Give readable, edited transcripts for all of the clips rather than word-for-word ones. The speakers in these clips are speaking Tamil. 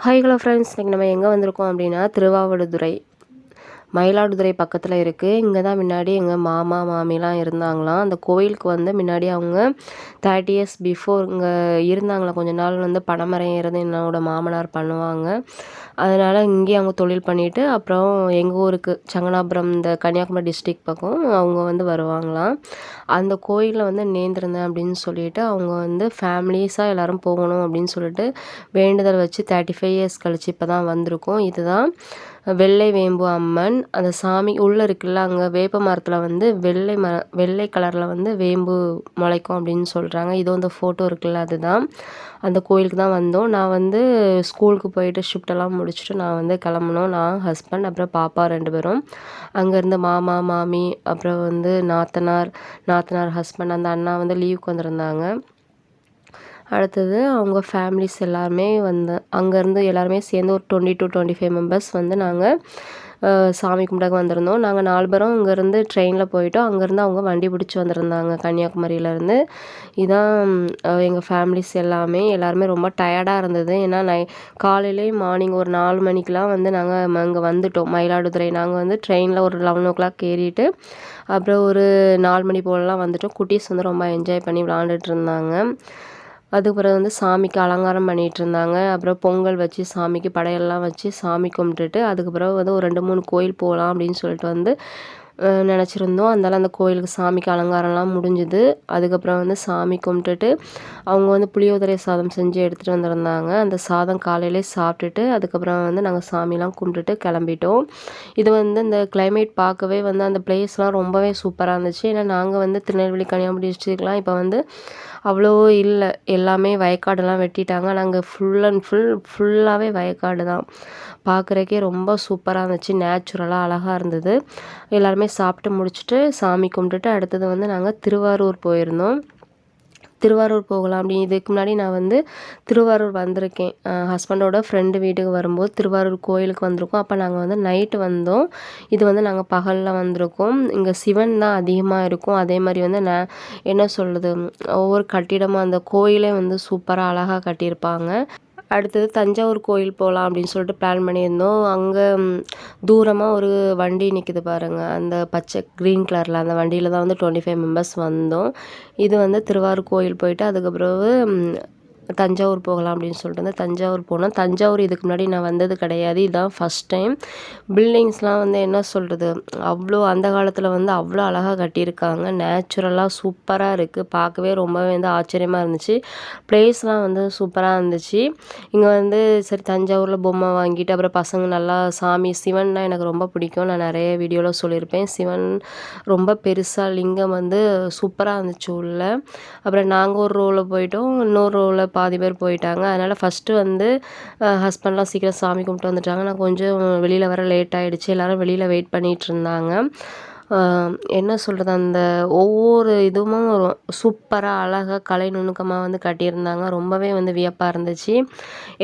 ஹாய் ஹலோ ஃப்ரெண்ட்ஸ், இன்றைக்கி நம்ம எங்கே வந்திருக்கோம் அப்படின்னா திருவாவடுதுறை, மயிலாடுதுறை பக்கத்தில் இருக்குது. இங்கே தான் முன்னாடி எங்கள் மாமா மாமிலாம் இருந்தாங்களாம். அந்த கோயிலுக்கு வந்து முன்னாடி அவங்க 30 இயர்ஸ் பிஃபோர் இங்கே இருந்தாங்களாம். கொஞ்ச நாள் வந்து பனைமரம் ஏறுறது என்னோடய மாமனார் பண்ணுவாங்க. அதனால் இங்கேயே அவங்க தொழில் பண்ணிவிட்டு அப்புறம் எங்கள் ஊருக்கு சங்கனாபுரம், இந்த கன்னியாகுமரி டிஸ்ட்ரிக் பக்கம் அவங்க வந்து வருவாங்களாம். அந்த கோயிலில் வந்து நேர்ந்திருந்தேன் அப்படின்னு சொல்லிட்டு அவங்க வந்து ஃபேமிலிஸாக எல்லோரும் போகணும் அப்படின்னு சொல்லிட்டு வேண்டுதல் வச்சு 35 இயர்ஸ் கழிச்சு இப்போ தான் வந்திருக்கோம். இதுதான் வெள்ளை வேம்பு அம்மன். அந்த சாமி உள்ளே இருக்குல்ல, அங்கே வேப்ப மரத்தில் வந்து வெள்ளை கலரில் வந்து வேம்பு முளைக்கும் அப்படின்னு சொல்கிறாங்க. இதோ இந்த ஃபோட்டோ இருக்குல்ல, அதுதான் அந்த கோயிலுக்கு தான் வந்தோம். நான் வந்து ஸ்கூலுக்கு போயிட்டு ஷிஃப்டெல்லாம் முடிச்சுட்டு நான் வந்து கிளம்புனோம். நான், ஹஸ்பண்ட், அப்புறம் பாப்பா 2 பேரும். அங்கேருந்து மாமா மாமி அப்புறம் வந்து நாத்தனார் ஹஸ்பண்ட், அந்த அண்ணா வந்து லீவுக்கு வந்திருந்தாங்க. அடுத்தது அவங்க ஃபேமிலிஸ் எல்லாருமே வந்து அங்கேருந்து எல்லாருமே சேர்ந்து ஒரு 20 to 25 மெம்பர்ஸ் வந்து நாங்கள் சாமி கும்பிட வந்திருந்தோம். நாங்கள் 4 பேரும் இங்கேருந்து ட்ரெயினில் போயிட்டோம். அங்கேருந்து அவங்க வண்டி பிடிச்சி வந்திருந்தாங்க கன்னியாகுமரியிலேருந்து. இதான் எங்கள் ஃபேமிலிஸ் எல்லாருமே ரொம்ப டயர்டாக இருந்தது. ஏன்னா காலையிலே மார்னிங் ஒரு 4 மணிக்கெலாம் வந்து நாங்கள் அங்கே வந்துட்டோம் மயிலாடுதுறை. நாங்கள் வந்து ட்ரெயினில் ஒரு 11 o'clock ஏறிட்டு அப்புறம் ஒரு 4 மணி போலலாம் வந்துட்டோம். குட்டீஸ் வந்து ரொம்ப என்ஜாய் பண்ணி விளாண்டுட்டு இருந்தாங்க. அதுக்கு பிறகு வந்து சாமிக்கு அலங்காரம் பண்ணிகிட்டு இருந்தாங்க. அப்புறம் பொங்கல் வச்சு சாமிக்கு படையெல்லாம் வச்சு சாமி கும்பிட்டுட்டு அதுக்கு பிறகு வந்து ஒரு 2-3 கோயில் போகலாம் அப்படின்னு சொல்லிட்டு வந்து நினச்சிருந்தோம். அதனால் அந்த கோயிலுக்கு சாமிக்கு அலங்காரம்லாம் முடிஞ்சுது. அதுக்கப்புறம் வந்து சாமி கும்பிட்டுட்டு அவங்க வந்து புளியோதரை சாதம் செஞ்சு எடுத்துகிட்டு வந்திருந்தாங்க. அந்த சாதம் காலையிலே சாப்பிட்டுட்டு அதுக்கப்புறம் வந்து நாங்கள் சாமிலாம் கும்பிட்டுட்டு கிளம்பிட்டோம். இது வந்து இந்த கிளைமேட் பார்க்கவே வந்து அந்த பிளேஸ்லாம் ரொம்பவே சூப்பராக இருந்துச்சு. ஏன்னா நாங்கள் வந்து திருநெல்வேலி, கன்னியாகுமரி டிஸ்ட்ரிக்ட்லாம் இப்போ வந்து அவ்வளோ இல்லை, எல்லாமே வயக்காடெல்லாம் வெட்டிட்டாங்க. நாங்கள் ஃபுல்லாகவே வயக்காடு தான். பார்க்குறக்கே ரொம்ப சூப்பராக இருந்துச்சு, நேச்சுரலாக அழகாக இருந்தது. எல்லாருமே சாப்பிட்டு முடிச்சுட்டு சாமி கும்பிட்டுட்டு அடுத்தது வந்து நாங்கள் திருவாரூர் போயிருந்தோம். திருவாரூர் போகலாம் அப்படி. இதுக்கு முன்னாடி நான் வந்து திருவாரூர் வந்திருக்கேன். ஹஸ்பண்டோட ஃப்ரெண்டு வீட்டுக்கு வரும்போது திருவாரூர் கோயிலுக்கு வந்திருக்கோம். அப்போ நாங்கள் வந்து நைட்டு வந்தோம். இது வந்து நாங்கள் பகலில் வந்திருக்கோம். இங்கே சிவன் தான் அதிகமாக இருக்கும். அதே மாதிரி வந்து என்ன சொல்கிறது, ஒவ்வொரு கட்டிடமும் அந்த கோயிலே வந்து சூப்பராக அழகாக கட்டியிருப்பாங்க. அடுத்தது தஞ்சாவூர் கோயில் போகலாம் அப்படின்னு சொல்லிட்டு பிளான் பண்ணியிருந்தோம். அங்கே தூரமாக ஒரு வண்டி நிற்கிது பாருங்கள், அந்த பச்சை க்ரீன் கலரில் அந்த வண்டியில் தான் வந்து 25 மெம்பர்ஸ் வந்தோம். இது வந்து திருவாரூர் கோயில் போயிட்டு அதுக்கப்புறவு தஞ்சாவூர் போகலாம் அப்படின்னு சொல்லிட்டு வந்து தஞ்சாவூர் போனோம். தஞ்சாவூர் இதுக்கு முன்னாடி நான் வந்தது கிடையாது. இதுதான் ஃபஸ்ட் டைம். பில்டிங்ஸ்லாம் வந்து என்ன சொல்கிறது, அவ்வளோ அந்த காலத்தில் வந்து அவ்வளோ அழகாக கட்டியிருக்காங்க. நேச்சுரலாக சூப்பராக இருக்குது. பார்க்கவே ரொம்பவே வந்து ஆச்சரியமாக இருந்துச்சு. ப்ளேஸ்லாம் வந்து சூப்பராக இருந்துச்சு. இங்கே வந்து சரி தஞ்சாவூரில் பொம்மை வாங்கிட்டு அப்புறம் பசங்க நல்லா சாமி சிவன்னா எனக்கு ரொம்ப பிடிக்கும். நான் நிறைய வீடியோவில் சொல்லியிருப்பேன். சிவன் ரொம்ப பெருசாக லிங்கம் வந்து சூப்பராக இருந்துச்சு உள்ள. அப்புறம் நாங்கள் ஒரு ரோவில் போயிட்டோம், இன்னொரு ரோவில் பாதி பேர் போயிட்டாங்க. அதனால் ஃபஸ்ட்டு வந்து ஹஸ்பண்ட்லாம் சீக்கிரம் சாமி கும்பிட்டு வந்துட்டாங்க. நான் கொஞ்சம் வெளியில் வர லேட் ஆகிடுச்சு. எல்லோரும் வெளியில் வெயிட் பண்ணிகிட்ருந்தாங்க. என்ன சொல்கிறது, அந்த ஒவ்வொரு இதுவும் சூப்பராக அழகாக கலை நுணுக்கமாக வந்து கட்டியிருந்தாங்க. ரொம்பவே வந்து வியப்பாக இருந்துச்சு.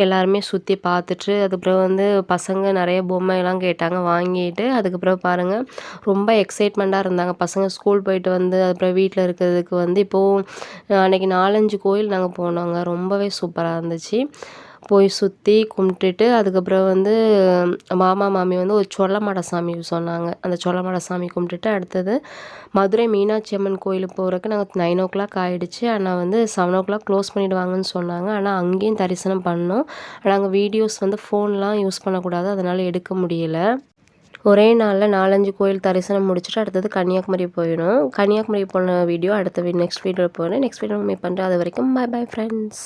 எல்லாருமே சுற்றி பார்த்துட்டு அதுக்கப்புறம் வந்து பசங்க நிறைய பொம்மையெல்லாம் கேட்டாங்க, வாங்கிட்டு அதுக்கப்புறம் பாருங்கள் ரொம்ப எக்ஸைட்மெண்ட்டாக இருந்தாங்க பசங்க. ஸ்கூல் போயிட்டு வந்து அதுக்கப்புறம் வீட்டில் இருக்கிறதுக்கு வந்து இப்போது அன்றைக்கி 4-5 கோயில் நாங்கள் போனோங்க. ரொம்பவே சூப்பராக இருந்துச்சு. போய் சுற்றி கும்பிட்டுட்டு அதுக்கப்புறம் வந்து மாமா மாமி வந்து ஒரு சொல்லமாட சாமி சொன்னாங்க. அந்த சொல்லமாட சாமி கும்பிட்டுட்டு அடுத்தது மதுரை மீனாட்சி அம்மன் கோயிலுக்கு போகிறதுக்கு நாங்கள் 9 o'clock ஆகிடுச்சு. ஆனால் வந்து 7 o'clock க்ளோஸ் பண்ணிவிடுவாங்கன்னு சொன்னாங்க. ஆனால் அங்கேயும் தரிசனம் பண்ணோம். நாங்கள் வீடியோஸ் வந்து ஃபோன்லாம் யூஸ் பண்ணக்கூடாது, அதனால் எடுக்க முடியல. ஒரே நாளில் 4-5 கோயில் தரிசனம் முடிச்சுட்டு அடுத்தது கன்னியாகுமரி போயிடும். கன்னியாகுமரி போன வீடியோ அடுத்த நெக்ஸ்ட் வீடியோவில் போகிறேன். நெக்ஸ்ட் வீடியோ மீட் பண்ணுறேன். அது வரைக்கும் பை பை ஃப்ரெண்ட்ஸ்.